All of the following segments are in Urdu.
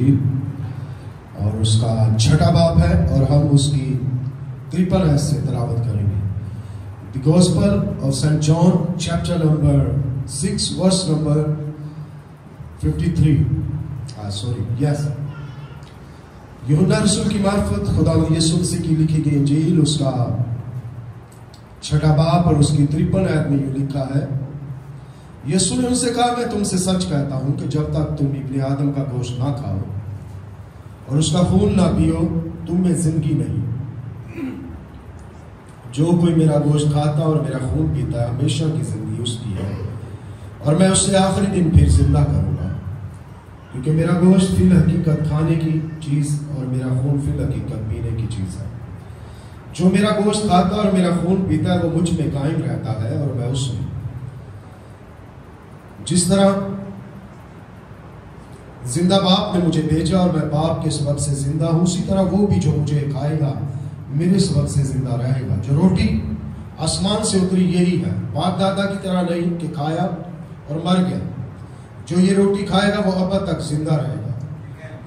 انجیل اور اس کا 6واں باب ہے اور ہم اس کی 53 آیت سے تلاوت کریں گے. The Gospel of St. John chapter number 6 verse number 53. یوحنا رسول کی معرفت خداوند یسوع مسیح کی لکھی گئی انجیل اس کا 6واں باب اور اس کی 53 آیت میں یوں لکھا ہے. یسوع نے ان سے کہا میں تم سے سچ کہتا ہوں کہ جب تک تم ابن آدم کا گوشت نہ کھاؤ اور اس کا خون نہ پیو تم میں زندگی نہیں. جو کوئی میرا گوشت کھاتا اور میرا خون پیتا ہے ہمیشہ کی زندگی اس کی ہے اور میں اسے آخری دن پھر زندہ کروں گا. کیونکہ میرا گوشت فی الحقیقت کھانے کی چیز اور میرا خون فی الحقیقت پینے کی چیز ہے. جو میرا گوشت کھاتا اور میرا خون پیتا ہے وہ مجھ میں قائم رہتا ہے اور میں اس میں. جس طرح زندہ باپ نے مجھے بھیجا اور میں باپ کے سبب سے زندہ ہوں اسی طرح وہ بھی جو مجھے کھائے گا میرے سبب سے زندہ رہے گا. جو روٹی آسمان سے اتری یہی ہے باپ دادا کی طرح نہیں کہ کھایا اور مر گیا. جو یہ روٹی کھائے گا وہ ابد تک زندہ رہے گا.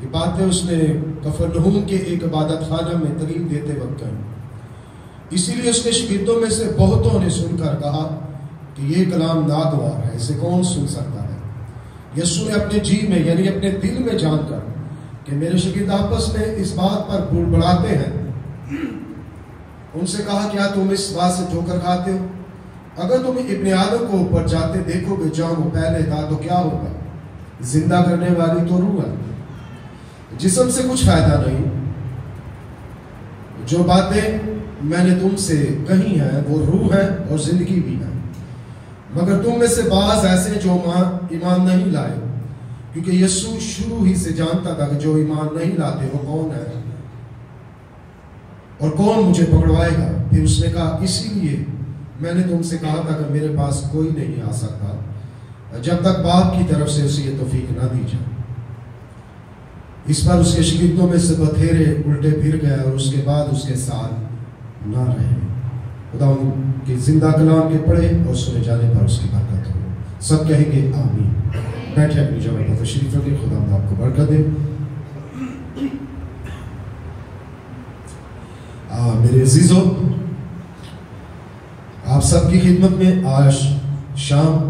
یہ باتیں اس نے کفرنہوم کے ایک عبادت خانہ میں تعلیم دیتے وقت کہی. اسی لیے اس کے شاگردوں میں سے بہتوں نے سن کر کہا کہ یہ کلام ناگوار ہے اسے کون سن سکتا ہے. یسوع نے اپنے جی میں یعنی اپنے دل میں جان کر کہ میرے شاگرد آپس میں اس بات پر بڑبڑاتے ہیں ان سے کہا کیا تم اس بات سے ٹھوکر کھاتے ہو؟ اگر تم ابن آدم کو اوپر جاتے دیکھو گے جہاں وہ پہلے تھا تو کیا ہوگا؟ زندہ کرنے والی تو روح ہے جسم سے کچھ فائدہ نہیں. جو باتیں میں نے تم سے کہی ہیں وہ روح ہے اور زندگی بھی ہے. مگر تم میں سے بعض ایسے جو ایمان نہیں لائے. کیونکہ یسوع شروع ہی سے جانتا تھا کہ جو ایمان نہیں لاتے وہ کون ہے اور کون مجھے پکڑوائے گا. پھر اس نے کہا اسی لیے میں نے تم سے کہا تھا کہ میرے پاس کوئی نہیں آ سکتا جب تک باپ کی طرف سے اسے یہ توفیق نہ دی جائے. اس پر اس کے شاگردوں میں سے بتھیرے الٹے پھر گئے اور اس کے بعد اس کے ساتھ نہ رہے. خدا ان کے زندہ کلام کے پڑھے اور سنے جانے پر اس کی برکت ہو. سب کہیں گے آمین. بیٹھے اپنی جگہ پر تشریف رکھیں. خدا آپ کو برکت دے. میرے عزیزو آپ سب کی خدمت میں آج شام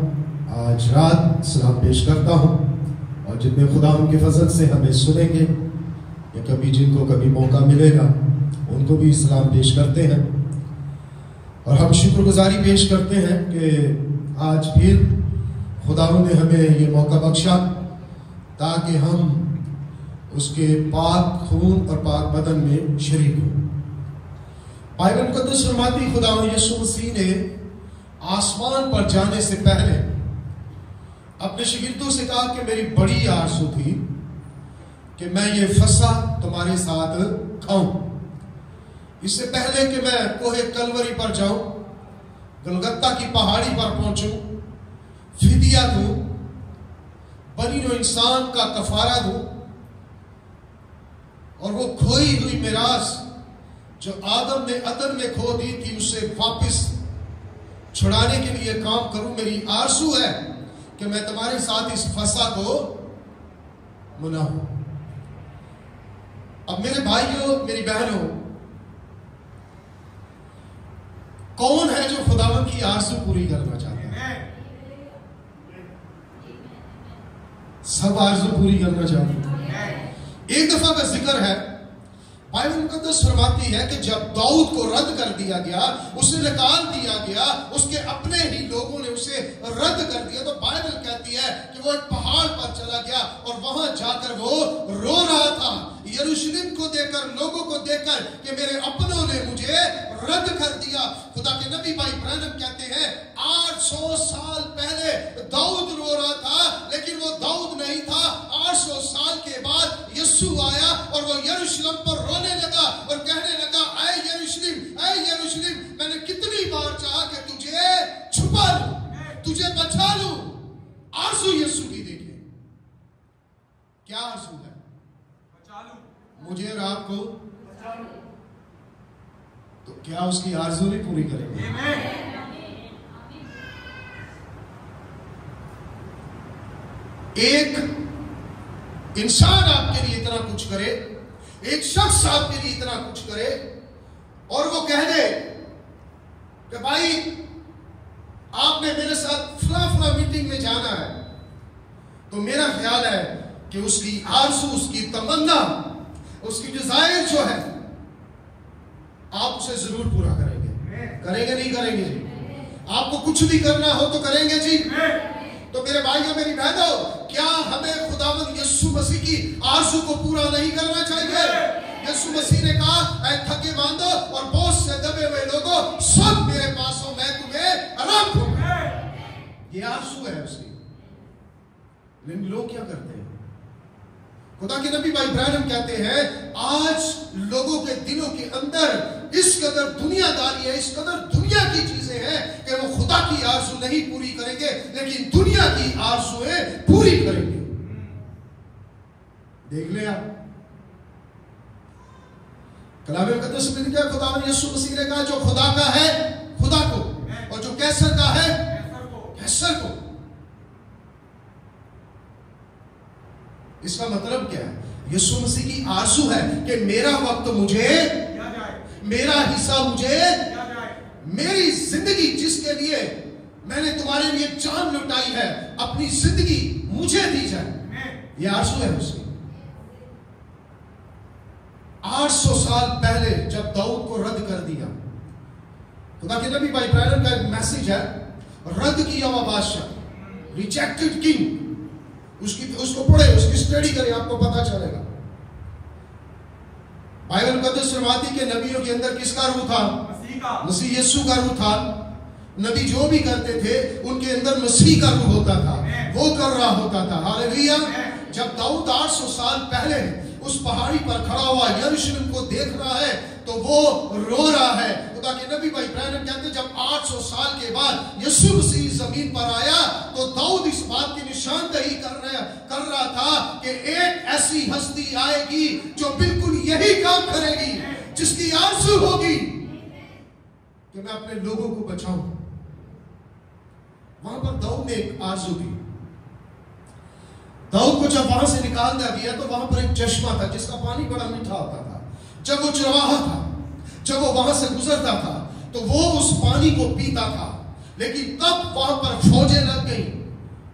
آج رات سلام پیش کرتا ہوں اور جتنے خدا ان کے فضل سے ہمیں سنیں گے یا کبھی جن کو کبھی موقع ملے گا ان کو بھی سلام پیش کرتے ہیں. اور ہم شکر گزاری پیش کرتے ہیں کہ آج پھر خدا نے ہمیں یہ موقع بخشا تاکہ ہم اس کے پاک خون اور پاک بدن میں شریک ہوں. بائبل مقدس فرماتی خدا یسوع مسیح نے آسمان پر جانے سے پہلے اپنے شاگردوں سے کہا کہ میری بڑی آرزو تھی کہ میں یہ فصح تمہارے ساتھ کھاؤں. اس سے پہلے کہ میں کوہ کلوری پر جاؤں گلگتہ کی پہاڑی پر پہنچوں فدیہ دوں بنی نوع انسان کا کفارہ دوں اور وہ کھوئی ہوئی میراث جو آدم نے عدن میں کھو دی تھی اسے واپس چھڑانے کے لیے کام کروں. میری آرزو ہے کہ میں تمہارے ساتھ اس فصح کو مناؤں. اب میرے بھائیوں میری بہنوں کون ہے جو خداوند کی آرزو پوری کرنا چاہتا ہے؟ سب آرزو پوری کرنا چاہتے ہیں. ایک دفعہ کا ذکر ہے بائبل مقدس فرماتی ہے کہ جب داؤد کو رد کر دیا گیا اسے نکال دیا گیا اس کے اپنے ہی لوگوں نے اسے رد کر دیا تو بائبل کہتی ہے کہ وہ ایک پہاڑ پر چلا گیا اور وہاں جا کر وہ رو رہا تھا یروشلم کو دیکھ کر لوگوں کو دیکھ کر کہ میرے اپنوں نے مجھے رد کر دیا. خدا کے نبی بھائی برانم کہتے ہیں 800 سال پہلے داؤد رو رہا تھا لیکن وہ داؤد نہیں تھا. 800 سال کے بعد یسوع آیا اور وہ یروشلم پر رونے لگا اور کہنے لگا اے یروشلم میں نے کتنی بار چاہا کہ تجھے چھپا لوں تجھے بچا لوں. آرزو یسوع کی دیکھیں کیا آرزو ہے؟ بچا لوں مجھے اور آپ کو بچا لوں. تو کیا اس کی آرزو نہیں پوری کریں گے؟ ایک انسان آپ کے لیے اتنا کچھ کرے, ایک شخص آپ کے لیے اتنا کچھ کرے اور وہ کہہ دے کہ بھائی آپ نے میرے ساتھ فلاں میٹنگ میں جانا ہے, تو میرا خیال ہے کہ اس کی آرزو, اس کی تمنا, اس کی ڈیزائر جو ہے آپ اسے ضرور پورا کریں گے. کریں گے نہیں کریں گے جی؟ آپ کو کچھ بھی کرنا ہو تو کریں گے جی. تو میرے بھائیوں میری بہنوں, کیا ہمیں خداوند یسوع مسیح کی آرزو کو پورا نہیں کرنا چاہیے؟ یسوع مسیح نے کہا اے تھکے ماندو اور بوجھ سے دبے ہوئے لوگوں, سب میرے پاس ہو, میں تمہیں آرام دوں گا. یہ آرزو ہے اس کی. لیکن لوگ کیا کرتے ہیں؟ خدا کے نبی بھائی برانم کہتے ہیں آج لوگوں کے دلوں کے اندر اس قدر دنیا داری ہے, اس قدر دنیا کی چیزیں ہیں کہ وہ خدا کی آرزو نہیں پوری کریں گے, لیکن دنیا کی آرزویں پوری کریں گے. دیکھ لیں آپ کلام مقدس میں لکھا ہے خدا یسوع مسیح نے کہا جو خدا کا ہے خدا کو, اور جو کیسر کا ہے کیسر کو. اس کا مطلب کیا ہے؟ یسوع مسیح کی آرزو ہے کہ میرا وقت مجھے, میرا حصہ مجھے, میری زندگی جس کے لیے میں نے تمہارے لیے جان لٹائی ہے, اپنی زندگی مجھے دی جائے. یہ آرزو ہے اس کی. 800 سال پہلے جب داؤد کو رد کر دیا, خدا کے نبی بھائی برانم کا ایک میسج ہے, رد کیا ہوا بادشاہ, ریجیکٹڈ کنگ. اس کو پڑھے, اس کی اسٹڈی کریں, آپ کو پتا چلے گا. بائبل مقدس فرماتی کہ نبیوں کے اندر کس کا روح تھا؟ مسیح یسوع کا روح تھا. نبی جو بھی کرتے تھے ان کے اندر مسیح کا روح ہوتا تھا, وہ کر رہا ہوتا تھا. ہاللیلویا. جب داؤد 800 سال پہلے اس پہاڑی پر کھڑا ہوا یروشلم کو دیکھ رہا ہے تو وہ رو رہا ہے. خدا کے نبی بھائی برانم کہتے ہیں جب 800 سال کے بعد یسوع مسیح زمین پر آیا تو داؤد اس بات کی نشاندہی کر رہا تھا کہ ایک ایسی ہستی آئے گی جو بالکل یہی کام کرے گی, جس کی آرزو ہوگی کہ میں اپنے لوگوں کو بچاؤں. وہاں پر داؤد نے ایک آرزو کی. داؤد کو جب وہاں سے نکال دیا گیا تو وہاں پر ایک چشمہ تھا جس کا پانی بڑا میٹھا ہوتا تھا. جب وہ چرواہا تھا, جب وہ وہاں سے گزرتا تھا تو وہ اس پانی کو پیتا تھا. لیکن تب وہاں پر فوجیں لگ گئیں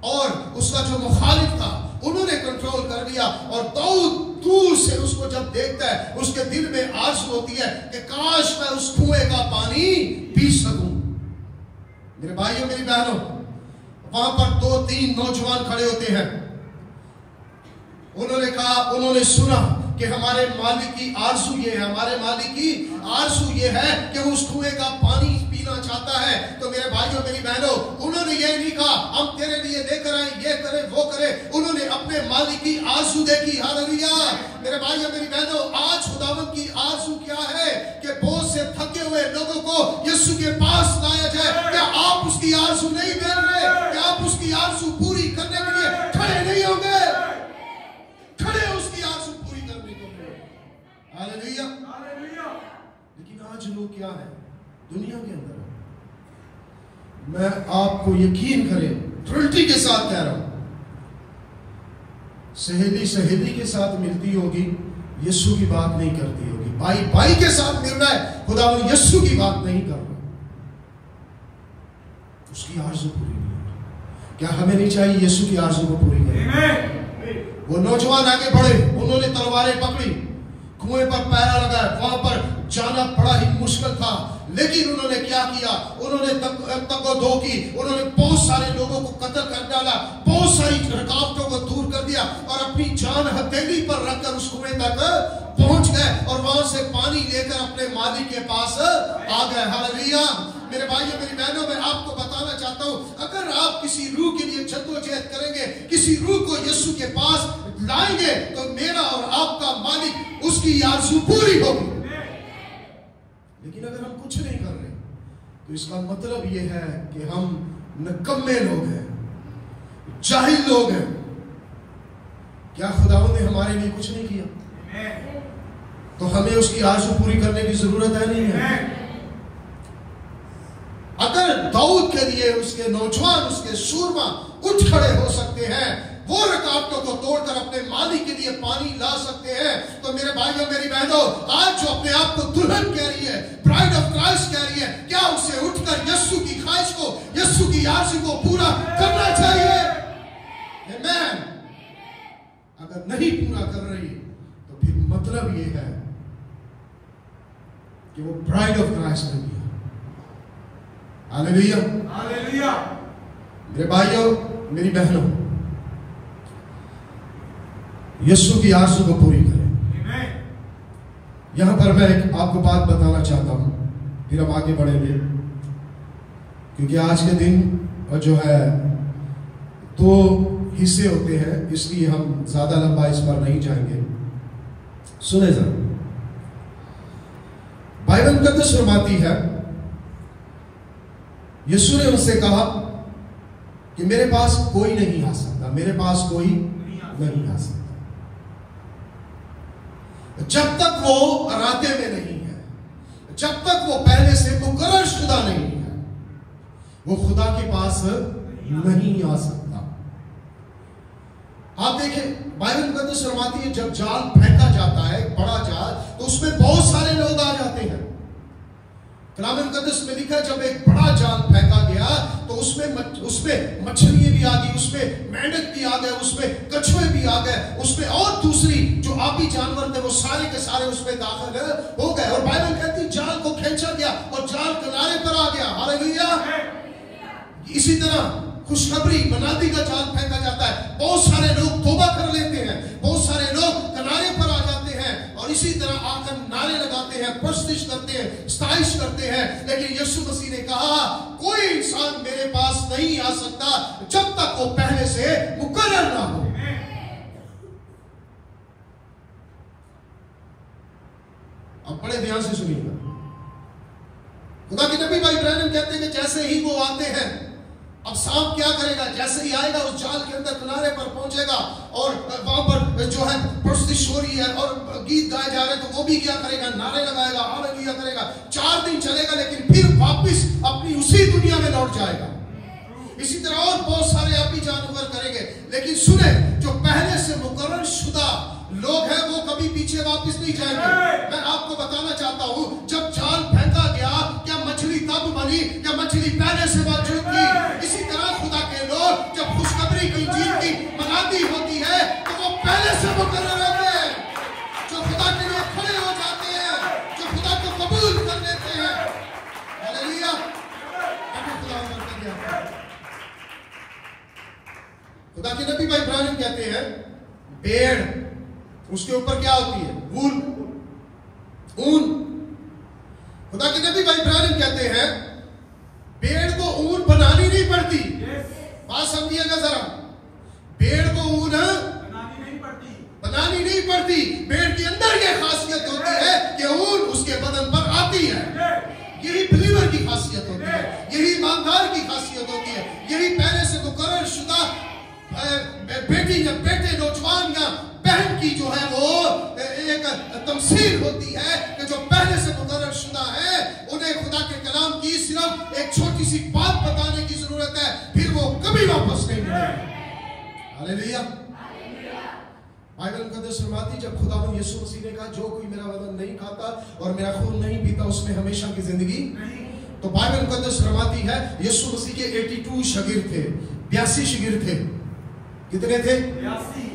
اور اس کا جو مخالف تھا انہوں نے کنٹرول کر لیا, اور داؤد دور سے اس کو جب دیکھتا ہے اس کے دل میں آرزو ہوتی ہے کہ کاش میں اس کنویں کا پانی پی سکوں. میرے بھائیوں میری بہنوں, وہاں پر 2-3 نوجوان کھڑے ہوتے ہیں. انہوں نے کہا, انہوں نے سنا کہ ہمارے مالک کی آرزو یہ ہے, ہمارے مالک کی آرزو یہ ہے کہ وہ اس کنویں کا پانی پینا چاہتا ہے. تو میرے بھائیوں میری بہنوں, انہوں نے یہ نہیں کہا ہم تیرے لیے لے کر آئیں, یہ کرے وہ کرے. انہوں نے اپنے مالک کی آرزو دیکھی. ہاللیلویا. میرے بھائیوں میری بہنوں, آج خداوند کی آرزو کیا ہے کہ بہت سے تھکے ہوئے لوگوں کو یسوع کے پاس لایا جائے. کیا آپ اس کی آرزو نہیں کر رہے؟ کیا آپ اس کی آرزو پوری کرنے کے لیے کھڑے نہیں ہوں گے؟ کھڑے اس کی آرزو پوری کرنے کے لیے. ہاللیلویا. لیکن آج لوگ کیا ہے دنیا کے اندر, میں آپ کو یقین کریں ٹرلٹی کے ساتھ کہہ رہا ہوں, سہیلی کے ساتھ ملتی ہوگی, یسوع کی بات نہیں کرتی ہوگی. بھائی کے ساتھ مل رہا ہے, خداوند یسوع کی بات نہیں کر رہا. اس کی آرزو پوری نہیں ہو رہی. کیا ہمیں نہیں چاہیے یسوع کی آرزو کو پوری کریں؟ وہ نوجوان آگے بڑھے, انہوں نے تلواریں پکڑی, کنویں پر پیرا لگایا. وہاں پر جانا بڑا ہی مشکل تھا, لیکن انہوں نے کیا کیا؟ انہوں نے تگ و دو کی, انہوں نے بہت سارے لوگوں کو قتل کر ڈالا, بہت ساری رکاوٹوں کو دور کر دیا, اور اپنی جان ہتھیلی پر رکھ کر اس کنویں تک پہنچ گئے, اور وہاں سے پانی لے کر اپنے مالک کے پاس آ گئے. ہاللیلویا. میرے بھائیوں میری بہنوں, میں آپ کو بتانا چاہتا ہوں, اگر آپ کسی روح کے لیے جدوجہد کریں گے, کسی روح کو یسوع کے پاس لائیں گے, تو میرا اور آپ کا مالک اس کی آرزو پوری ہوگی. لیکن اگر ہم کچھ نہیں کر رہے تو اس کا مطلب یہ ہے کہ ہم نکمے لوگ ہیں, جاہل لوگ ہیں. کیا خداوند نے ہمارے لیے کچھ نہیں کیا؟ تو ہمیں اس کی آرزو پوری کرنے کی ضرورت ہے نہیں ہے. اگر داؤد کے لیے اس کے نوجوان, اس کے سورما اٹھ کھڑے ہو سکتے ہیں, وہ رکاوٹوں کو توڑ کر اپنے مالی کے لیے پانی لا سکتے ہیں، تو میرے بھائیوں میری بہنوں، آج جو اپنے آپ کو دلہن کہہ رہی ہے، برائڈ آف کرائسٹ کہہ رہی ہے، کیا اسے اٹھ کر یسوع کی خواہش کو، یسوع کی آرزو کو پورا کرنا چاہیے؟ آمین۔ اگر نہیں پورا کر رہی تو پھر مطلب یہ ہے کہ وہ برائڈ آف کرائسٹ نہیں ہے۔ ہاللیلویہ، ہاللیلویہ۔ میرے بھائیوں میری بہنوں، یسوع کی آرزو کو پوری کریں۔ یہاں پر میں آپ کو بات بتانا چاہتا ہوں، پھر ہم آگے بڑھیں گے، کیونکہ آج کے دن جو ہے 2 حصے ہوتے ہیں، اس لیے ہم زیادہ لمبا اس پر نہیں جائیں گے۔ سنیں ذرا، بائبل مقدس فرماتی ہے، یسوع نے ان سے کہا کہ میرے پاس کوئی نہیں آ سکتا، میرے پاس کوئی نہیں آ سکتا جب تک وہ ارادے میں نہیں ہے، جب تک وہ پہلے سے مقرر شدہ نہیں ہے، وہ خدا کے پاس نہیں آ سکتا۔ آپ دیکھیں بائبل مقدس فرماتی ہے جب جال پھینکا جاتا ہے، بڑا جال، تو اس میں بہت سارے لوگ آ جاتے ہیں۔ کلام مقدس میں لکھا ہے جب ایک بڑا جال پھینکا گیا تو اس میں مچھلیاں بھی آ گئی، اس میں مینڈک بھی آ گئے، اس میں کچھوے بھی آ گئے، اس میں اور دوسری جو آبی جانور تھے وہ سارے کے سارے اس میں داخل ہو گئے، اور بائبل کہتی جال کو کھینچا گیا اور جال کنارے پر آ گیا۔ ہاللیلویہ۔ اسی طرح خوشخبری منادی کا جال پھینکا جاتا ہے، بہت سارے لوگ توبہ کر لیتے ہیں، بہت سارے لوگ کنارے پر آ جاتے ہیں اور اسی طرح آ کر نعرے لگاتے ہیں، پرستش کرتے ہیں، ستائش کرتے ہیں، لیکن یسوع مسیح نے کہا کوئی انسان میرے پاس نہیں آ سکتا جب تک وہ پہلے سے مقرر نہ ہو۔ اب بڑے دھیان سے سنیے گا، خدا کے نبی بھائی ابراہیم کہتے ہیں کہ جیسے ہی وہ آتے ہیں، اب سانپ کیا کرے گا؟ جیسے ہی آئے گا اس جال کے اندر کنارے پر پہنچے گا اور وہاں پر جو ہے پرستش ہو رہی ہے اور گیت گائے جا رہے ہیں، تو وہ بھی کیا کرے گا؟ نعرے لگائے گا، ہاللیلویہ کرے گا، 4 دن چلے گا، لیکن پھر واپس اپنی اسی دنیا میں لوٹ جائے گا۔ اسی طرح اور بہت سارے آبی جانور کریں گے، لیکن سنیں جو پہلے سے مقرر شدہ لوگ ہیں وہ کبھی پیچھے واپس نہیں جائیں گے۔ میں آپ کو بتانا چاہتا ہوں جب جال پھینکا گیا کیا مچھلی تب بنی؟ کیا مچھلی پہلے سے موجود تھی؟ اسی طرح خدا کے لوگ جب خوشخبری کی انجیل کی منادی ہوتی ہے تو وہ پہلے سے مقرر ہوتے ہیں، جو خدا کے لیے کھڑے ہو جاتے ہیں، جو خدا کو قبول کر لیتے ہیں۔ ہاللیلویہ۔ خدا کے نبی بھائی ابراہیم کہتے ہیں پیڑ اس کے اوپر کیا ہوتی ہے؟ وول، اون۔ خدا کے نبی بھائی ابراہیم کہتے ہیں پیڑ کو اون بنانی نہیں پڑتی۔ بات سمجھیے گا ذرا، پیڑ کو اون بنانی نہیں پڑتی، پیڑ کے اندر یہ خاصیت ہوتی ہے کہ اون اس کے بدن پر آتی ہے۔ یہی بلیور کی خاصیت ہوتی ہے، یہی ایماندار کی خاصیت ہوتی ہے، یہی پہلے سے مقرر شدہ بیٹی یا بیٹے، نوجوان یا بہن کی جو ہے وہ ایک تمثیل ہوتی ہے کہ جو پہلے سے مقرر شدہ ہے، انہیں خدا کے کلام کی صرف ایک چھوٹی سی بات بتانے کی ضرورت ہے، پھر وہ کبھی واپس نہیں ملے گا۔ ہاللیلویہ۔ بائبل مقدس فرماتی جب خداوند یسوع مسیح نے کہا جو کوئی میرا بدن نہیں کھاتا اور میرا خون نہیں پیتا اس میں ہمیشہ کی زندگی، تو بائبل مقدس فرماتی ہے یسوع مسیح کے 82 شاگرد تھے، 82 شاگرد تھے۔ کتنے تھے؟ 82۔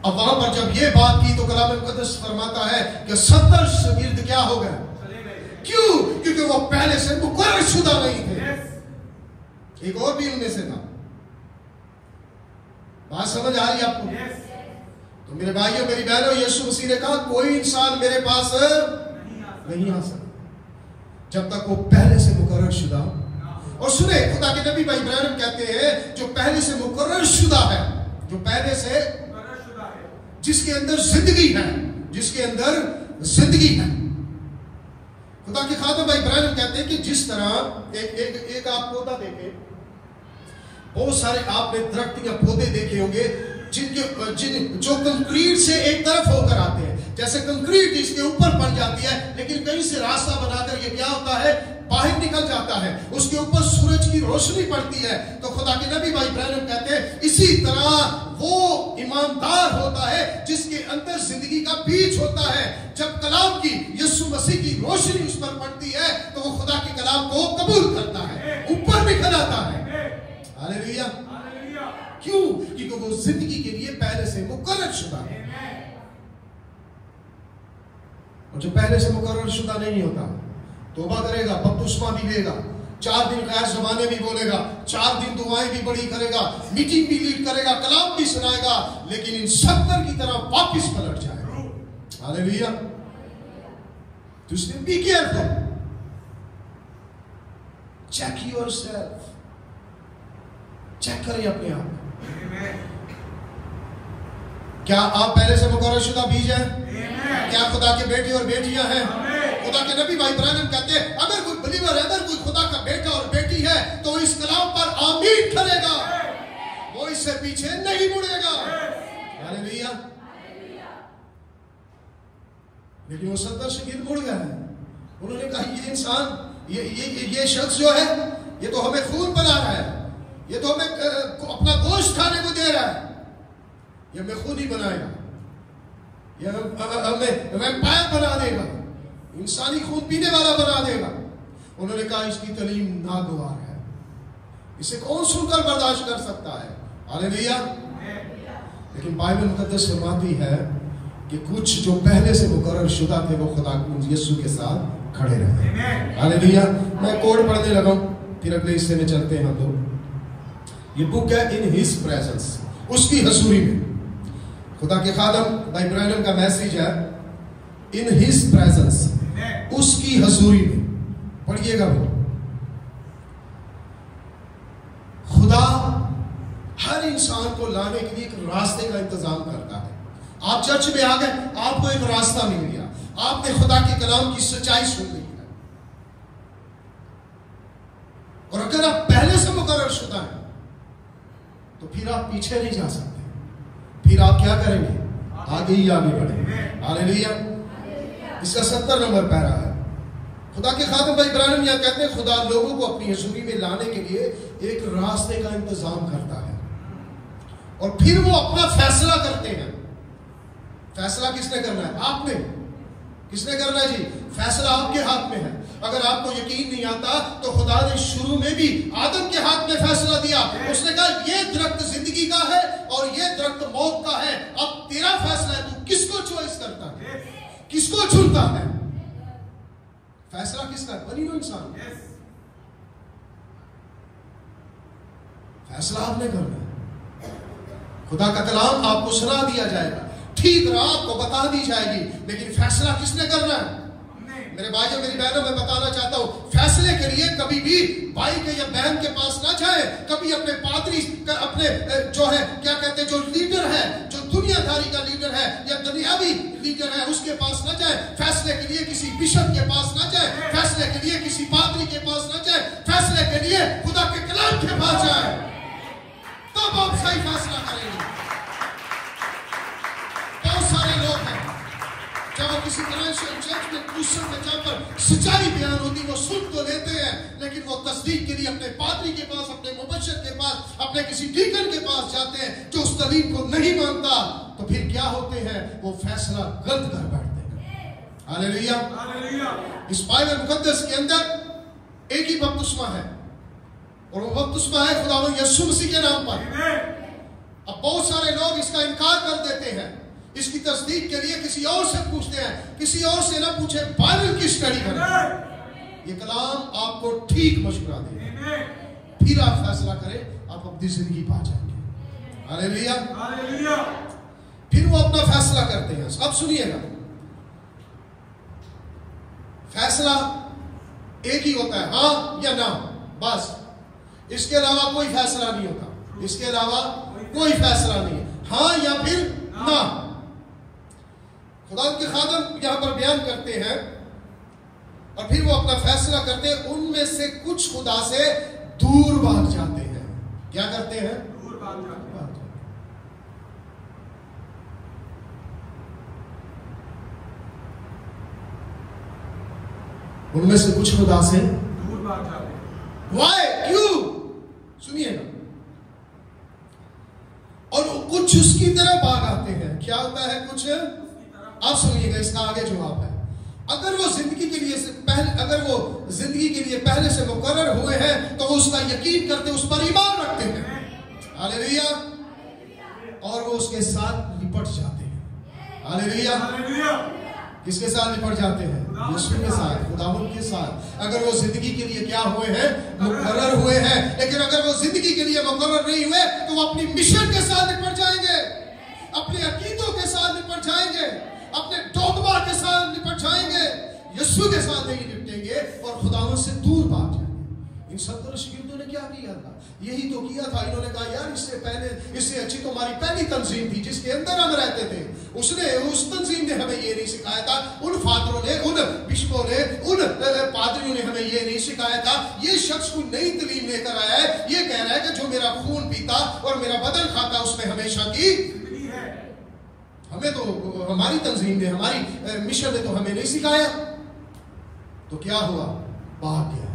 اب وہاں پر جب یہ بات کی تو کلام مقدس فرماتا ہے کہ 70 شاگرد کیا ہو گئے؟ کیوں؟ کیونکہ وہ پہلے سے مقرر شدہ نہیں تھے۔ ایک اور بھی ان میں سے تھا۔ بات سمجھ آ رہی آپ کو؟ تو میرے بھائیوں میری بہنوں، یسوع مسیح نے کہا کوئی انسان میرے پاس نہیں آ سکتا جب تک وہ پہلے سے مقرر شدہ۔ اور سنیں خدا کے نبی بھائی ابراہیم کہتے ہیں جو پہلے سے مقرر شدہ ہے، جو پہلے سے جس کے اندر زندگی ہے، جس کے اندر زندگی ہے۔ خدا کے خادم بھائی ابراہیم کہتے ہیں کہ جس طرح ایک آپ پودا دیکھیں، بہت سارے آپ نے درخت یا پودے دیکھے ہوں گے جو کنکریٹ سے ایک طرف ہو کر آتے ہیں، جیسے کنکریٹ اس کے اوپر بن جاتی ہے لیکن کہیں سے راستہ بنا کر یہ کیا ہوتا ہے؟ باہر نکل جاتا ہے، اس کے اوپر سورج کی روشنی پڑتی ہے۔ تو خدا کے نبی بھائی ابراہیم کہتے ہیں اسی طرح وہ ایماندار ہوتا ہے جس کے اندر زندگی کا بیج ہوتا ہے. جب کلام کی یسوع مسیح کی روشنی اس پر پڑتی ہے تو وہ خدا کے کلام کو قبول کرتا ہے, اوپر نکل آتا ہے. ہاللیلویا. کیوں؟ کیونکہ وہ زندگی کے لیے پہلے سے مقرر شدہ ہے. اور جو پہلے سے مقرر شدہ نہیں ہوتا, توبہ کرے گا, بپتسمہ بھی لے گا, 4 دن غیر زبانیں بھی بولے گا, 4 دن دعائیں بھی بڑی کرے گا, میٹنگ بھی لیڈ کرے گا, کلام بھی سنائے گا, لیکن ان 70 کی طرح واپس پلٹ جائے گا. ہاللیلویا. تو اس نے be careful, check yourself, check کریں اپنے آپ. کیا آپ پہلے سے مقرر شدہ بیج ہیں؟ کیا خدا کے بیٹے اور بیٹیاں ہیں؟ خدا کے نبی بھائی ابراہیم کہتے ہیں اگر کوئی بلیور ہے, اگر کوئی خدا کا بیٹا اور بیٹی ہے تو اس کلام پر آمین کرے گا, وہ اس سے پیچھے نہیں مڑے گا. ہاللیلویا. لیکن وہ 70 سے گر مڑ گیا ہے. انہوں نے کہا یہ انسان, یہ شخص جو ہے یہ تو ہمیں خون بنا رہا ہے, یہ تو ہمیں اپنا گوشت کھانے کو دے رہا ہے, یہ ہمیں خون ہی بنائے گا, یہ ہمیں ویمپائر بنا دے گا, انسانی خون پینے والا بنا دے گا. انہوں نے کہا اس کی تعلیم ناگوار ہے, اسے کون سن کر برداشت کر سکتا ہے. ہاللیلویا. لیکن بائبل مقدس فرماتی ہے کہ کچھ جو پہلے سے مقرر شدہ تھے وہ خدا یسوع کے ساتھ کھڑے رہے. ہاللیلویا. میں کوڈ پڑھنے لگا ہوں, پھر اگلے حصے میں چلتے ہیں. تو یہ بک ہے ان ہز پریزنس, اس کی حضوری میں. خدا کے خادم بھائی ابراہیم کا میسیج ہے ان ہز پریزنس, اس کی حضوری میں. پڑھیے گا. وہ خدا ہر انسان کو لانے کے لیے ایک راستے کا انتظام کرتا ہے. آپ چرچ میں آ گئے, آپ کو ایک راستہ مل گیا, آپ نے خدا کے کلام کی سچائی سن لی ہے. اور اگر آپ پہلے سے مقرر شدہ ہیں تو پھر آپ پیچھے نہیں جا سکتے. پھر آپ کیا کریں گے؟ آگے ہی آگے بڑھیں گے. ہاللیلویا. اس کا 70 نمبر پیرا ہے. خدا کے خادم بھائی ابراہیم یہاں کہتے ہیں خدا لوگوں کو اپنی حضوری میں لانے کے لیے ایک راستے کا انتظام کرتا ہے, اور پھر وہ اپنا فیصلہ کرتے ہیں. فیصلہ کس نے کرنا ہے؟ آپ نے. کس نے کرنا ہے جی؟ فیصلہ آپ کے ہاتھ میں ہے. اگر آپ کو یقین نہیں آتا تو خدا نے شروع میں بھی آدم کے ہاتھ میں فیصلہ دیا. اس نے کہا یہ درخت زندگی کا ہے اور یہ درخت موت کا ہے, اب تیرا فیصلہ ہے, تو کس کو چوائس کرتا ہے, کس کو چنتا ہے. فیصلہ کس کا ہے؟ بنی نو انسان. فیصلہ آپ نے کرنا ہے. خدا کا کلام آپ کو سنا دیا جائے گا, ٹھیک راہ آپ کو بتا دی جائے گی, لیکن فیصلہ کس نے کرنا ہے؟ میرے بھائیوں میری بہنوں میں بتانا چاہتا ہوں, فیصلے کے لیے کبھی بھی بھائی کے یا بہن کے پاس نہ جائیں. کبھی اپنے پادری, اپنے جو ہے کیا کہتے ہیں, جو لیڈر ہے, جو دنیا داری کا لیڈر ہے یا دنیاوی لیڈر ہے, اس کے پاس نہ جائیں. فیصلے کے لیے کسی بشپ کے پاس نہ جائیں. فیصلے کے لیے کسی پادری کے پاس نہ جائیں. فیصلے کے لیے خدا کے کلام کے پاس جائیں, تب آپ صحیح فیصلہ کریں گے. بہت سارے لوگ ہیں جب وہ کسی فائنینشیل چرچ میں دوسرے میں جا پر سچائی بیان ہوتی وہ سن تو لیتے ہیں, لیکن وہ تصدیق کے لیے اپنے پادری کے پاس, اپنے مبشر کے پاس, اپنے کسی ڈیکن کے پاس جاتے ہیں جو اس تعلیم کو نہیں مانتا. تو پھر کیا ہوتے ہیں, وہ فیصلہ غلط کر بیٹھتے ہیں. ہاللیلویا. اس بائبل مقدس کے اندر ایک ہی بپتسمہ ہے, اور وہ بپتسمہ ہے خداوند یسوع مسیح کے نام پر. اب بہت سارے لوگ اس کا انکار کر دیتے ہیں, اس کی تصدیق کے لیے کسی اور سے پوچھتے ہیں. کسی اور سے نہ پوچھیں, بائبل کی اسٹڈی کریں. یہ کلام آپ کو ٹھیک مشورہ دے, پھر آپ فیصلہ کریں, آپ اپنی زندگی پا جائیں گے. ہاللیلویا. پھر وہ اپنا فیصلہ کرتے ہیں. اب سنیے گا, فیصلہ ایک ہی ہوتا ہے, ہاں یا نہ, بس. اس کے علاوہ کوئی فیصلہ نہیں ہوتا. اس کے علاوہ کوئی فیصلہ نہیں ہے, ہاں یا پھر نہ. خدا کے خادم یہاں پر بیان کرتے ہیں, اور پھر وہ اپنا فیصلہ کرتے ہیں. ان میں سے کچھ خدا سے دور بھاگ جاتے ہیں. کیا کرتے ہیں؟ دور بھاگ جاتے ہیں. ان میں سے کچھ خدا سے دور بھاگ جاتے ہیں. وائی؟ کیوں؟ سنیے گا. اور کچھ اس کی طرح بھاگ آتے ہیں. کیا ہوتا ہے کچھ؟ اب سنیے گا اس کا آگے جواب ہے. اگر وہ زندگی کے لیے پہلے سے مقرر ہوئے ہیں تو وہ اس کا یقین کرتے، اس پر ایمان رکھتے ہیں. ہاللیلویہ. اور وہ اس کے ساتھ لپٹ جاتے ہیں. ہاللیلویہ. کس کے ساتھ لپٹ جاتے ہیں؟ یسوع کے ساتھ، خداوند کے ساتھ. اگر وہ زندگی کے لیے کیا ہوئے ہیں؟ مقرر ہوئے ہیں. لیکن اگر وہ زندگی کے لیے مقرر نہیں ہوئے تو وہ اپنی مشن کے ساتھ لپٹ جائیں گے، اپنے عقیدوں کے ساتھ لپٹ جائیں گے، اپنے ڈوگما کے ساتھ لپٹ جائیں گے، یسوع کے ساتھ نہیں لپٹیں گے اور خداوند سے دور بھاگ جائیں گے. ان 70 شاگردوں نے کیا کیا تھا؟ یہی تو کیا تھا. انہوں نے کہا یار اس سے اچھی تو ہماری پہلی تنظیم تھی جس کے اندر ہم رہتے تھے. اس تنظیم نے ہمیں یہ نہیں سکھایا تھا، ان فادروں نے، ان بشپوں نے، ان پادریوں نے ہمیں یہ نہیں سکھایا تھا. یہ شخص کوئی نئی تعلیم لے کر آیا ہے، یہ کہہ رہا ہے کہ جو میرا خون پیتا اور میرا بدن کھاتا اس میں ہمیشہ کی. ہمیں تو ہماری تنظیم نے، ہماری مشن نے تو ہمیں نہیں سکھایا. تو کیا ہوا؟ بھاگ گیا.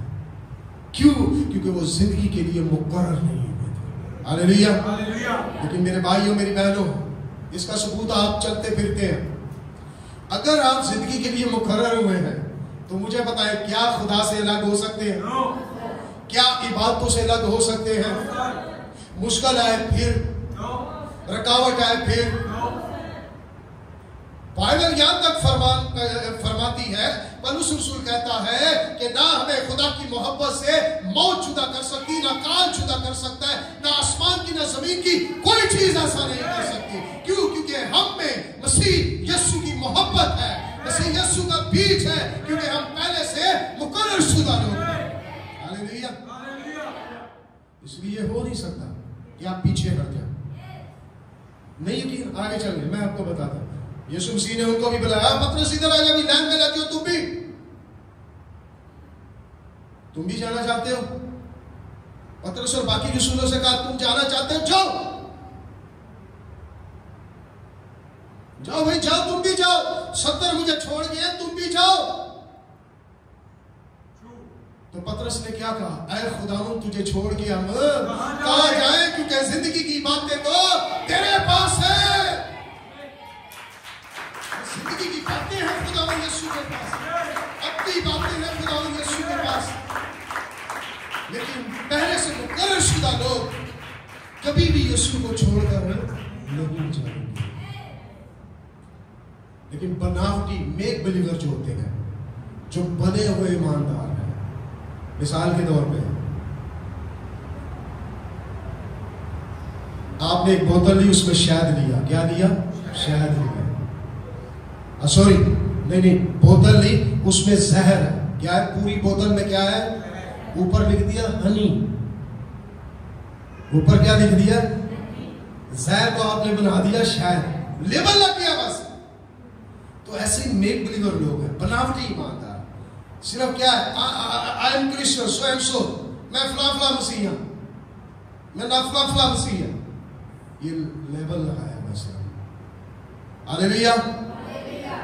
کیوں؟ کیونکہ وہ زندگی کے لیے مقرر نہیں ہوئے تھے. ہاللیلویہ. لیکن میرے بھائیوں، میری بہنوں، اس کا ثبوت آپ چلتے پھرتے ہیں. اگر آپ زندگی کے لیے مقرر ہوئے ہیں تو مجھے بتائیں، کیا خدا سے الگ ہو سکتے ہیں؟ کیا عبادتوں سے الگ ہو سکتے ہیں؟ مشکل آئے پھر، رکاوٹ آئے پھر. بائبل یہاں تک فرماتی ہے، پولس رسول کہتا ہے کہ نہ ہمیں خدا کی محبت سے موت جدا کر سکتی، نہ کان جدا کر سکتا ہے، نہ آسمان کی نہ زمین کی کوئی چیز ایسا نہیں کر سکتی. کیوں؟ کیونکہ ہم میں مسیح یسوع کی محبت ہے، مسیح یسوع کا بیج ہے، کیونکہ ہم پہلے سے مقرر شدہ لوگ ہیں. ہاللیلویہ. اس لیے ہو نہیں سکتا کہ آپ پیچھے ہٹ جائیں. نہیں یقین، آگے چل گئے. میں آپ کو بتاتا ہوں. یسوع مسیح نے ان کو بھی بلایا، پترس ادھر آ جا، بھی لائن میں لگے ہو. تم بھی جانا چاہتے ہو؟ پترس اور باقی رسولوں سے کہا تم جانا چاہتے ہو؟ جاؤ جاؤ بھائی، جاؤ، تم بھی جاؤ. 70 مجھے چھوڑ گئے، تم بھی جاؤ. تو پترس نے کیا کہا؟ اے خداوند، تجھے چھوڑ کے ہم کہاں جائیں، کیونکہ زندگی کی باتیں تو تیرے پاس ہے. زندگی کی باتیں ہیں خداوند یسوع کے پاس، اپنی باتیں ہیں خداوند یسوع کے پاس. لیکن پہلے سے مقرر شدہ لوگ کبھی بھی یسوع کو چھوڑ کر نہیں جائیں گے. لیکن بناوٹی میک بلیور جو ہوتے ہیں، جو بنے ہوئے ایماندار ہیں، مثال کے طور پہ آپ نے ایک بوتل لی، اس میں شہد لیا. کیا لیا؟ شہد لیا. سوری، نہیں، بوتل لی، اس میں زہر ہے. کیا ہے؟ پوری بوتل میں کیا ہے؟ اوپر لکھ دیا ہنی. اوپر کیا لکھ دیا؟ زہر کو آپ نے بنا دیا شہد، لیبل لگ گیا بس. تو ایسے ہی میک بلیور لوگ ہیں، بناوٹی ایماندار. صرف کیا ہے؟ I am Christian so and so, میں فلاں فلاں مسیح ہوں، میں نہ فلاں فلاں مسیح ہوں. یہ لیبل لگایا بس. ہاللیلویہ.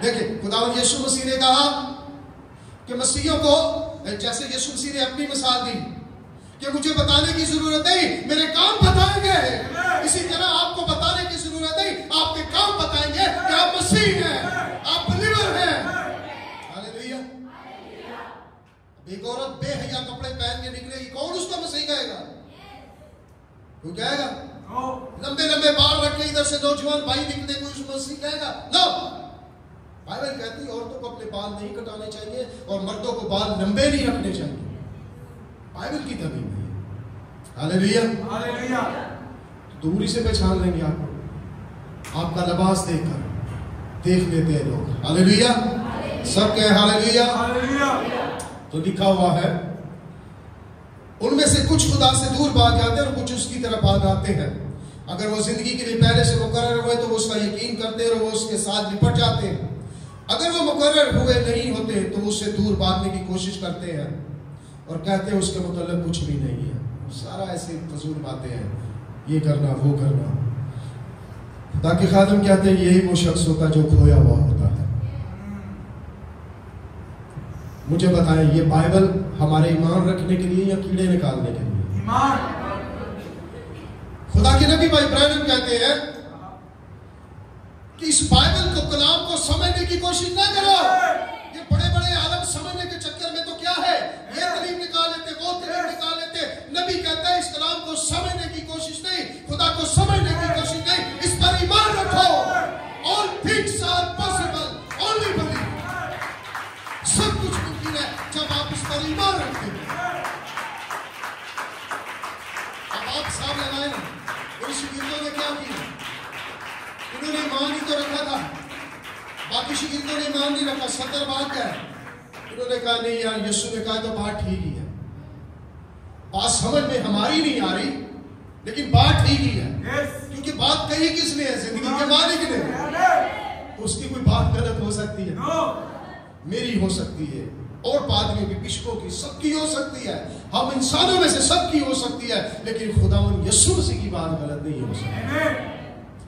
دیکھیں، خداوند یسوع مسیح نے کہا کہ مسیحیوں کو، جیسے یسوع مسیح نے اپنی مثال دی کہ مجھے بتانے کی ضرورت نہیں، میرے کام بتائیں گے. اسی طرح آپ کو بتانے کی ضرورت نہیں، آپ کے کام بتائیں گے کہ آپ مسیح ہیں، آپ بلیور ہیں. ہاللیلویہ. ایک عورت بے حیا کپڑے پہن کے نکلے گی، کون اس کو مسیح کہے گا؟ کوئی کہے گا؟ لمبے لمبے بال رکھ کے ادھر سے نوجوان بھائی نکلے، کوئی اس کو مسیح کہے گا؟ نو. بائبل کہتی ہے عورتوں کو اپنے بال نہیں کٹانے چاہیے اور مردوں کو بال لمبے نہیں رکھنے چاہیے. بائبل کی تعلیم ہے. ہاللیلویہ. ہاللیلویہ. دوری سے پہچان لیں گے آپ کا لباس دیکھ کر دیکھ لیتے ہیں لوگ. ہاللیلویہ. سب کہیں ہاللیلویہ. ہاللیلویہ. تو لکھا ہوا ہے ان میں سے کچھ خدا سے دور بھاگ جاتے ہیں اور کچھ اس کی طرف بھاگ آتے ہیں. اگر وہ زندگی کے لیے پہلے سے مقرر ہوئے تو وہ اس کا یقین کرتے ہیں اور وہ اس کے ساتھ لپٹ جاتے ہیں. اگر وہ مقرر ہوئے نہیں ہوتے تو اس سے دور بھاگنے کی کوشش کرتے ہیں اور کہتے ہیں اس کے متعلق کچھ بھی نہیں ہے، سارا ایسے فضول باتیں ہیں، یہ کرنا وہ کرنا. تاکہ خادم کہتے ہیں یہی وہ شخص ہوتا جو کھویا ہوا ہوتا ہے. مجھے بتائیں، یہ بائبل ہمارے ایمان رکھنے کے لیے یا کیڑے نکالنے کے لیے؟ ایمان. خدا کے نبی بھائی ابراہیم کہتے ہیں کہ اس بائبل کو کلام کو سمجھنے کی کوشش نہ کرو. یہ بڑے بڑے عالم سمجھنے کے چکر میں تو کیا ہے, یہ دلیل نکال لیتے, وہ دلیل نکال لیتے. نبی کہتا ہے اس کلام کو سمجھنے کی کوشش نہیں, خدا کو سمجھنے کی کوشش نہیں, اس پر ایمان رکھو. All things are possible, only believe. سب کچھ ممکن ہے جب آپ اس پر ایمان رکھتے ہیں. اب آپ صاحب لگائیں ان شاگردوں نے کیا کیا, انہوں نے ایمان ہی تو رکھا تھا, باقی شاگردوں نے ایمان نہیں رکھا. صدر بات ہے, انہوں نے کہا نہیں یار, یسوع نے کہا تو بات ٹھیک ہی ہے, بات سمجھ میں ہماری نہیں آ رہی لیکن بات ٹھیک ہی ہے, کیونکہ بات کہی کس نے ہے, زندگی کے مالک نے. تو اس کی کوئی بات غلط ہو سکتی ہے, میری ہو سکتی ہے, اور پادریوں کی, بشپوں کی, سب کی ہو سکتی ہے, ہم انسانوں میں سے سب کی ہو سکتی ہے, لیکن خداوند یسوع مسیح کی بات غلط نہیں ہو سکتی.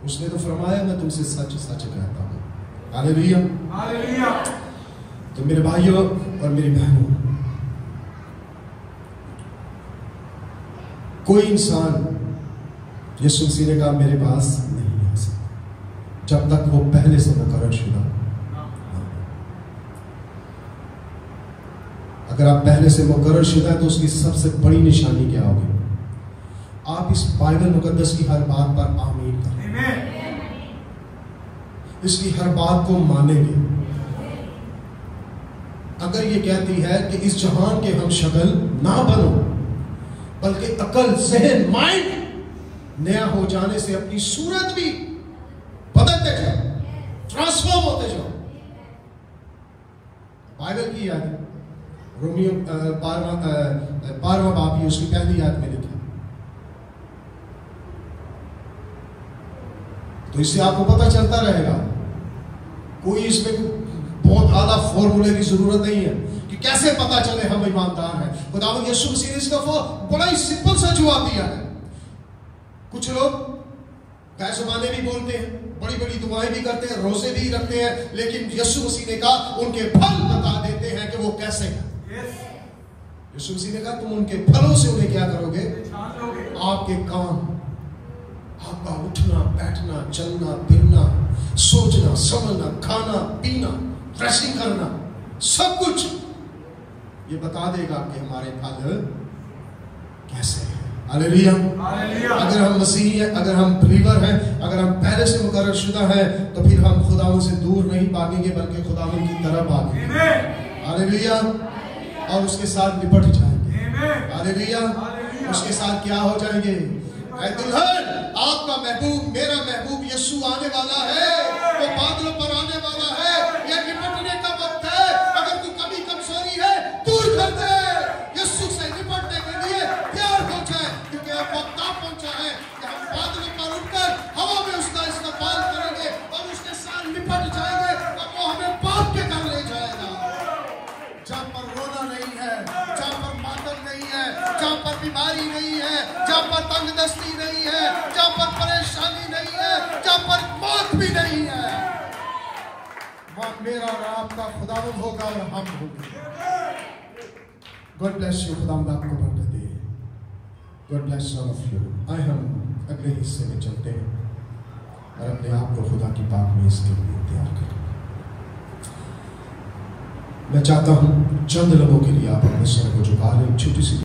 اس نے تو فرمایا میں تم سے سچ سچ کہتا ہوں. ہاللیلویا, ہاللیلویا. تو میرے بھائیوں اور میری بہنوں, کوئی انسان یسوع مسیح نے کہا میرے پاس نہیں آ سکتا جب تک وہ پہلے سے مقرر شدہ. اگر آپ پہلے سے مقرر شدہ ہیں تو اس کی سب سے بڑی نشانی کیا ہوگی, آپ اس بائبل مقدس کی ہر بات پر آمین کریں, اس کی ہر بات کو مانیں گے. اگر یہ کہتی ہے کہ اس جہان کے ہم شکل نہ بنو, بلکہ عقل, ذہن, مائنڈ نیا ہو جانے سے اپنی صورت بھی بدلتے جاؤ, ٹرانسفارم ہوتے جاؤ. بائبل کی یاد ہے, رومیو 12واں باب, اس کی پہلی یاد میں لکھی. تو اس سے آپ کو پتہ چلتا رہے گا, کوئی اس میں بہت اعلیٰ فارمولے کی ضرورت نہیں ہے کہ کیسے پتہ چلے ہم ایماندار ہیں. خداوند یسوع مسیح نے اس کا بڑا ہی سمپل سا جواب دیا ہے. کچھ لوگ غیر زبانیں بھی بولتے ہیں, بڑی بڑی دعائیں بھی کرتے ہیں, روزے بھی رکھتے ہیں, لیکن یسوع مسیح نے کہا ان کے پھل بتا دیتے ہیں کہ وہ کیسے ہیں. یسوع مسیح نے کہا تم ان کے پھلوں سے انہیں کیا کرو گے, آپ کے کام, آپ کا اٹھنا, بیٹھنا, چلنا, پھرنا, سوچنا, سمجھنا, کھانا, پینا, ڈریسنگ کرنا, سب کچھ یہ بتا دے گا کہ ہمارے پھل کیسے ہیں. ہاللیلویا. اگر ہم مسیحی ہیں, اگر ہم بلیور ہیں, اگر ہم پہلے سے مقرر شدہ ہیں, تو پھر ہم خداوند سے دور نہیں بھاگیں گے بلکہ خداوند کی طرف بھاگیں گے. ہاللیلویا. اور اس کے ساتھ لپٹ جائیں گے. ہاللیلویا. اس کے ساتھ کیا ہو جائیں گے, اے دلہن آپ کا محبوب, میرا محبوب یسوع آنے والا ہے, وہ بادلوں پر آنے والا ہے. یہ نپٹنے کا وقت ہے. اگر کوئی کمی کمزوری ہے دور کر دے, یسوع سے نپٹنے کے لیے تیار ہو جائے, کیونکہ اب وقت آ پہنچا ہے کہ ہم بادلوں پر اٹھ کر ہوا میں اس کا استقبال کریں گے اور اس کے ساتھ نپٹ جائیں گے, اور وہ ہمیں باپ کے گھر لے جائے گا, جہاں پر رونا نہیں ہے, جہاں پر ماتم نہیں ہے, جہاں پر بیماری نہیں ہے, جہاں پر تنگ دستی نہیں ہے, جہاں پر پریشانی نہیں ہے, جہاں پر موت بھی نہیں ہے. وہاں میرا اور آپ کا خداوند ہوگا اور ہم ہوں گے. God bless you. خداوند آپ کو برکت دے. God bless all of you. آئے ہم اگلے حصے میں چلتے ہیں اور اپنے آپ کو خدا کی پاک میں اس کے لیے تیار کریں. میں چاہتا ہوں چند لمحوں کے لیے آپ اپنے سر کو جھکا لیں, چھوٹی سی